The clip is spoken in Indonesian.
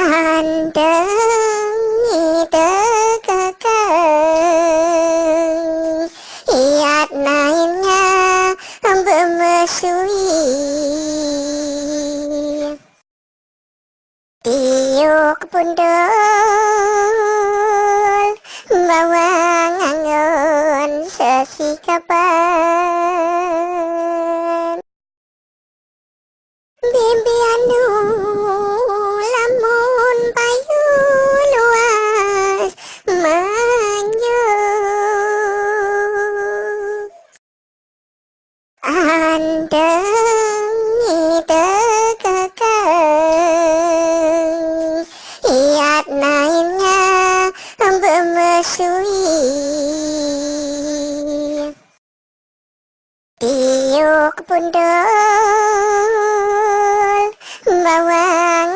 Andengi tekekeng iat nainnya bemesui tiuk pundul bawang angon sesikapan bibianu lamun payu luas manyu andengi tekekeng iat nainnya bemesui tiuk pundul bawang